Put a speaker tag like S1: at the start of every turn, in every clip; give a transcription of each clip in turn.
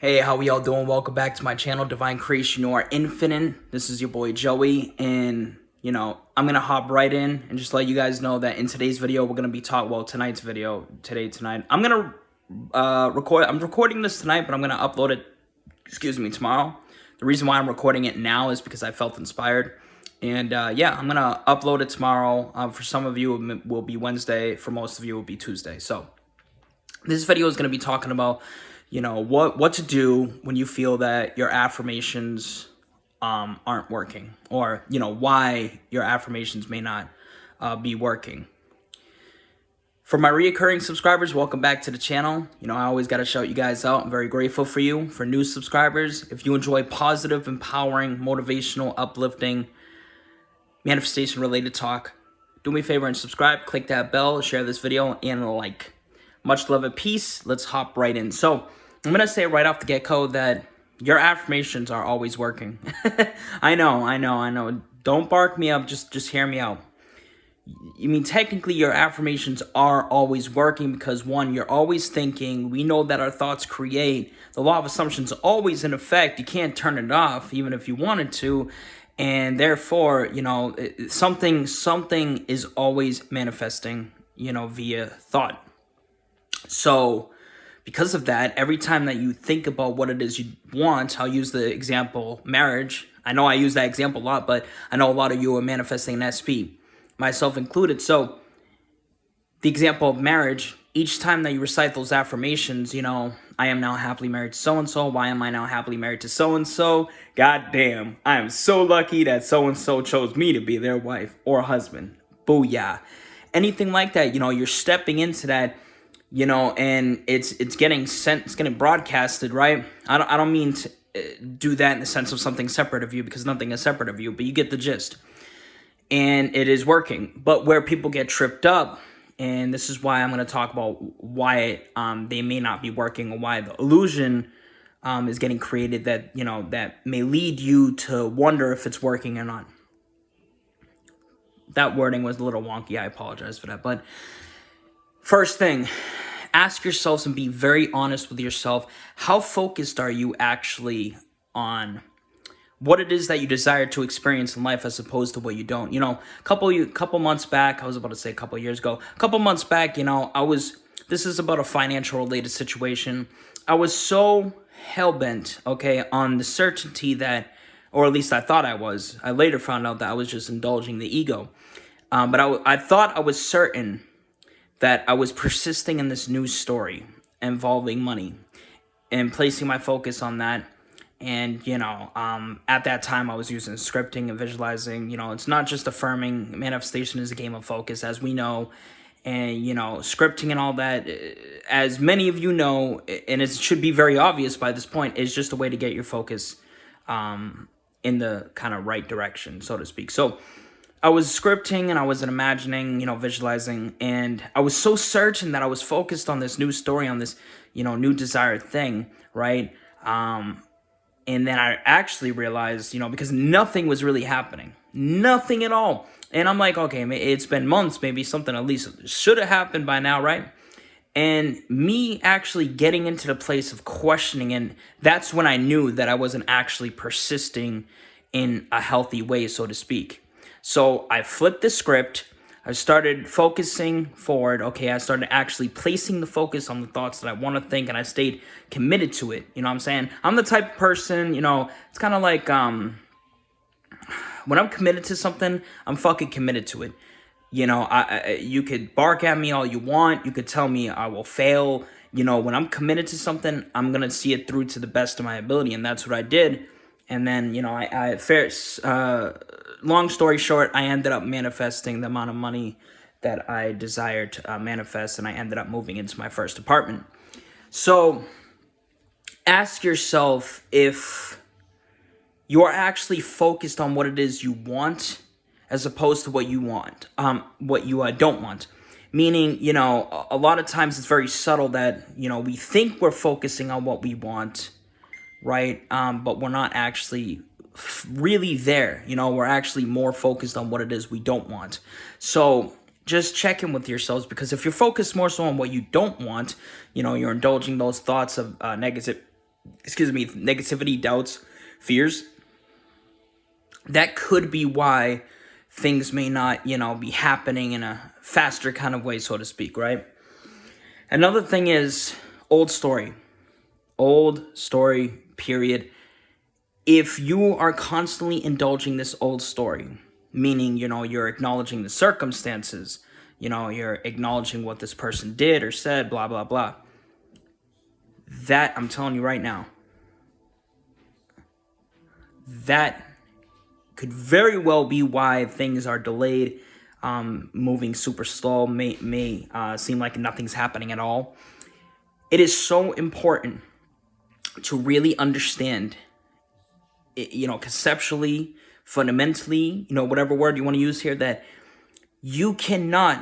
S1: Hey, how we all doing? Welcome back to my channel, Divine Creation. You are infinite. This is your boy Joey, and I'm gonna hop right in and just let you guys know that in today's video we're gonna be tonight's video, tonight. I'm gonna I'm recording this tonight, but I'm gonna upload it, tomorrow. The reason why I'm recording it now is because I felt inspired. And yeah, I'm gonna upload it tomorrow. For some of you it will be Wednesday, for most of you it will be Tuesday. So this video is going to be talking about, what to do when you feel that your affirmations aren't working, or, why your affirmations may not be working. For my reoccurring subscribers, welcome back to the channel. I always got to shout you guys out. I'm very grateful for you. For new subscribers, if you enjoy positive, empowering, motivational, uplifting, manifestation-related talk, do me a favor and subscribe, click that bell, share this video, and like. Much love and peace. Let's hop right in. So I'm going to say right off the get-go that your affirmations are always working. I know. Don't bark me up. Just hear me out. Technically your affirmations are always working because, one, you're always thinking. We know that our thoughts create. The law of assumptions is always in effect. You can't turn it off even if you wanted to. And therefore, something is always manifesting, via thought. So because of that, every time that you think about what it is you want, I'll use the example marriage. I know I use that example a lot, but I know a lot of you are manifesting an SP, myself included. So the example of marriage, each time that you recite those affirmations, I am now happily married to so-and-so. Why am I now happily married to so-and-so? God damn, I am so lucky that so-and-so chose me to be their wife or husband. Booyah. Anything like that, you're stepping into that, and it's getting sent, it's getting broadcasted, right? I don't mean to do that in the sense of something separate of you, because nothing is separate of you, but you get the gist. And it is working. But where people get tripped up, and this is why I'm going to talk about why they may not be working, or why the illusion is getting created that, that may lead you to wonder if it's working or not. That wording was a little wonky. I apologize for that. But first thing, ask yourselves and be very honest with yourself. How focused are you actually on what it is that you desire to experience in life as opposed to what you don't? A couple months back, I was about to say a couple years ago, a couple months back, this is about a financial related situation. I was so hell-bent, on the certainty that, or at least I thought I was. I later found out that I was just indulging the ego. But I thought I was certain that I was persisting in this news story involving money and placing my focus on that. And, at that time I was using scripting and visualizing. It's not just affirming. Manifestation is a game of focus, as we know. And, scripting and all that, as many of you know, and it should be very obvious by this point, is just a way to get your focus in the kind of right direction, so to speak. So I was scripting and I was imagining, visualizing, and I was so certain that I was focused on this new story, on this, new desired thing, right? And then I actually realized, because nothing was really happening. Nothing at all. And I'm like, okay, it's been months, maybe something at least should have happened by now, right? And me actually getting into the place of questioning, and that's when I knew that I wasn't actually persisting in a healthy way, so to speak. So I flipped the script. I started focusing forward. I started actually placing the focus on the thoughts that I want to think, and I stayed committed to it. You know what I'm saying? I'm the type of person, it's kind of like when I'm committed to something, I'm fucking committed to it. You could bark at me all you want. You could tell me I will fail. When I'm committed to something, I'm going to see it through to the best of my ability, and that's what I did. And then, long story short, I ended up manifesting the amount of money that I desired to manifest, and I ended up moving into my first apartment. So ask yourself if you are actually focused on what it is you want as opposed to what you want, what you don't want. Meaning, a lot of times it's very subtle that, we think we're focusing on what we want, right? But we're not actually really there. We're actually more focused on what it is we don't want. So just check in with yourselves, because if you're focused more so on what you don't want, you're indulging those thoughts of negativity, doubts, fears, that could be why things may not, be happening in a faster kind of way, so to speak, right? Another thing is old story. Old story, period. If you are constantly indulging this old story, meaning, you're acknowledging the circumstances, you're acknowledging what this person did or said, blah, blah, blah. That, I'm telling you right now, that could very well be why things are delayed, moving super slow, may seem like nothing's happening at all. It is so important to really understand, conceptually, fundamentally, whatever word you want to use here, that you cannot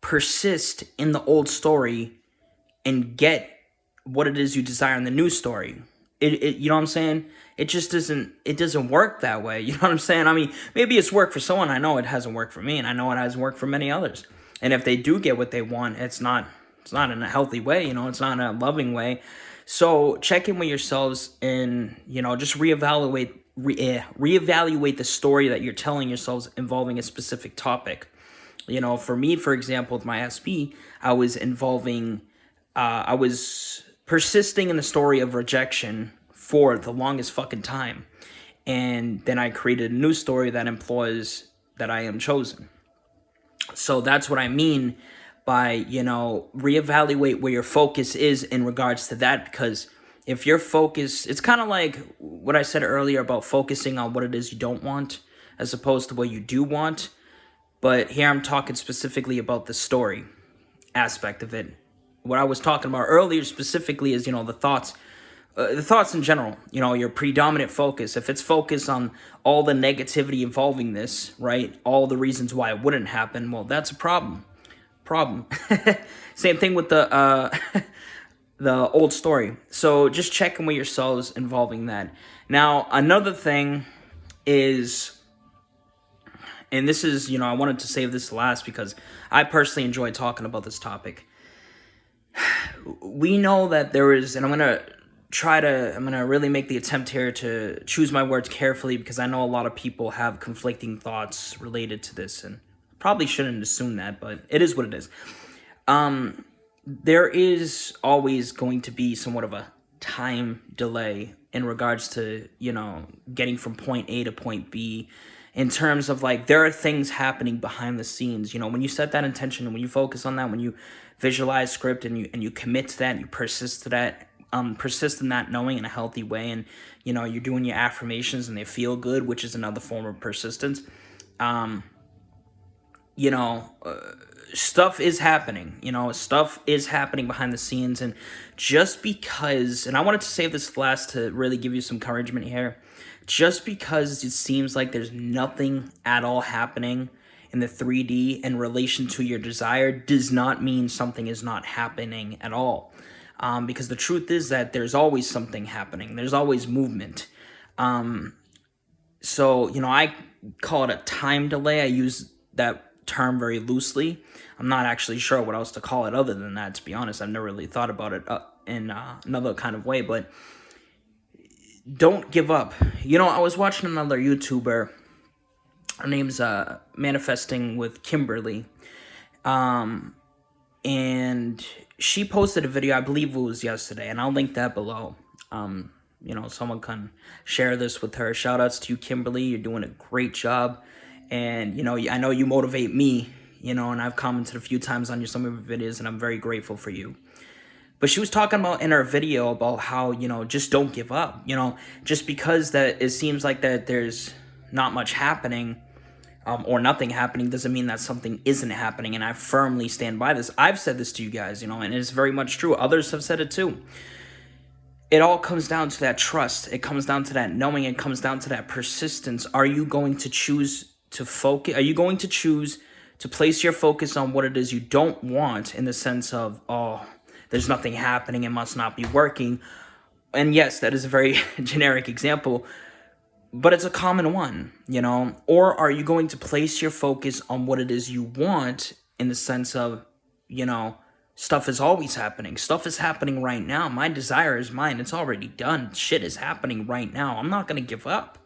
S1: persist in the old story and get what it is you desire in the new story. You know what I'm saying? It just doesn't work that way. You know what I'm saying? I mean, maybe it's worked for someone. I know it hasn't worked for me, and I know it hasn't worked for many others. And if they do get what they want, it's not in a healthy way, it's not in a loving way. So check in with yourselves and, just reevaluate the story that you're telling yourselves involving a specific topic. For me, for example, with my SB, I was persisting in the story of rejection for the longest fucking time. And then I created a new story that employs that I am chosen. So that's what I mean by, reevaluate where your focus is in regards to that. Because if your focus, it's kind of like what I said earlier about focusing on what it is you don't want as opposed to what you do want. But here I'm talking specifically about the story aspect of it. What I was talking about earlier specifically is, the thoughts in general, your predominant focus. If it's focused on all the negativity involving this, right, all the reasons why it wouldn't happen, well, that's a problem. Same thing with the the old story. So just checking with yourselves involving that. Now, another thing is, and this is, I wanted to save this last because I personally enjoy talking about this topic. We know that there is, and I'm going to really make the attempt here to choose my words carefully because I know a lot of people have conflicting thoughts related to this, and probably shouldn't assume that, but it is what it is. There is always going to be somewhat of a time delay in regards to, getting from point A to point B, in terms of like, there are things happening behind the scenes. When you set that intention and when you focus on that, when you visualize script and you commit to that, and you persist to that, persist in that knowing in a healthy way, and you're doing your affirmations and they feel good, which is another form of persistence. Stuff is happening. Stuff is happening behind the scenes, and just because, and I wanted to save this last to really give you some encouragement here, just because it seems like there's nothing at all happening in the 3D in relation to your desire does not mean something is not happening at all. Because the truth is that there's always something happening. There's always movement. So, I call it a time delay. I use that term very loosely. I'm not actually sure what else to call it other than that, to be honest. I've never really thought about it in another kind of way, but don't give up. I was watching another YouTuber. Her name's Manifesting with Kimberly. And she posted a video, I believe it was yesterday, and I'll link that below. Someone can share this with her. Shout outs to you, Kimberly. You're doing a great job. And, I know you motivate me, and I've commented a few times on some of your videos, and I'm very grateful for you. But she was talking about in her video about how, just don't give up. Just because that it seems like that there's not much happening or nothing happening doesn't mean that something isn't happening. And I firmly stand by this. I've said this to you guys, and it's very much true. Others have said it too. It all comes down to that trust. It comes down to that knowing. It comes down to that persistence. Are you going to choose to focus? Are you going to choose to place your focus on what it is you don't want, in the sense of, oh, there's nothing happening, it must not be working? And yes, that is a very generic example, but it's a common one, Or are you going to place your focus on what it is you want, in the sense of, Stuff is always happening. Stuff is happening right now. My desire is mine. It's already done. Shit is happening right now. I'm not going to give up.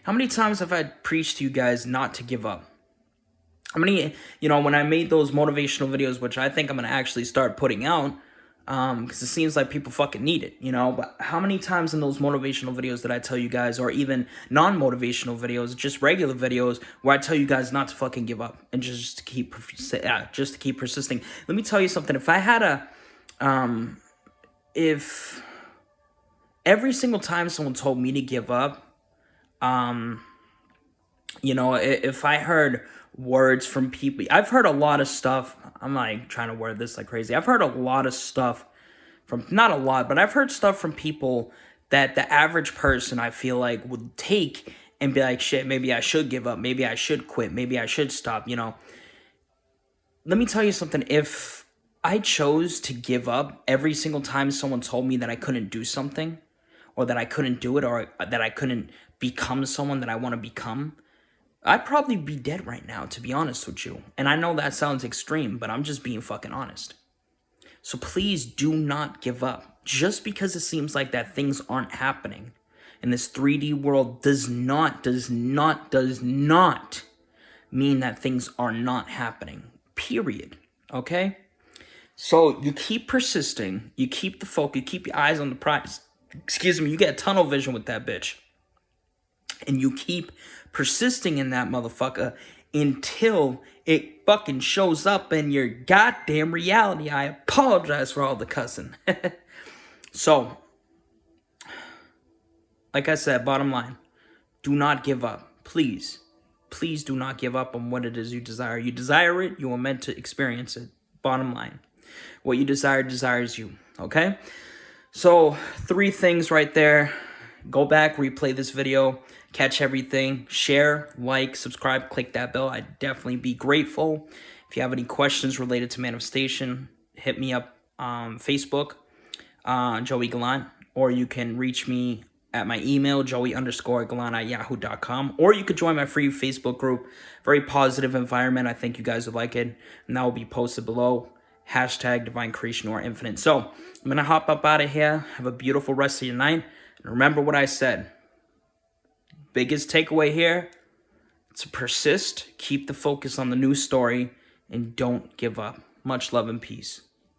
S1: How many times have I preached to you guys not to give up? How many, when I made those motivational videos, which I think I'm going to actually start putting out, because it seems like people fucking need it, but how many times in those motivational videos did I tell you guys, or even non-motivational videos, just regular videos, where I tell you guys not to fucking give up and just to keep persisting? Let me tell you something. If I had if every single time someone told me to give up, if I heard words from people, I've heard a lot of stuff. I'm like trying to word this like crazy. I've heard a lot of stuff from, not a lot, but I've heard stuff from people that the average person, I feel like, would take and be like, shit, maybe I should give up. Maybe I should quit. Maybe I should stop, Let me tell you something. If I chose to give up every single time someone told me that I couldn't do something, or that I couldn't do it, or that I couldn't become someone that I want to become, I'd probably be dead right now, to be honest with you. And I know that sounds extreme, but I'm just being fucking honest. So please do not give up. Just because it seems like that things aren't happening in this 3D world does not mean that things are not happening. Period. Okay? So you keep persisting, you keep the focus, you keep your eyes on the prize. You get tunnel vision with that bitch. And you keep persisting in that motherfucker until it fucking shows up in your goddamn reality. I apologize for all the cussing. So, like I said, bottom line, do not give up. Please, please do not give up on what it is you desire. You desire it, you are meant to experience it. Bottom line, what you desire desires you, okay? So, 3 things right there. Go back, replay this video, catch everything, share, like, subscribe, click that bell. I'd definitely be grateful. If you have any questions related to manifestation, hit me up on Facebook, Joey Gallant, or you can reach me at my email, joey_gallant@yahoo.com, or you could join my free Facebook group. Very positive environment. I think you guys would like it, and that will be posted below. #Divine Creation or Infinite. So I'm going to hop up out of here. Have a beautiful rest of your night. And remember what I said. Biggest takeaway here, to persist, keep the focus on the new story, and don't give up. Much love and peace.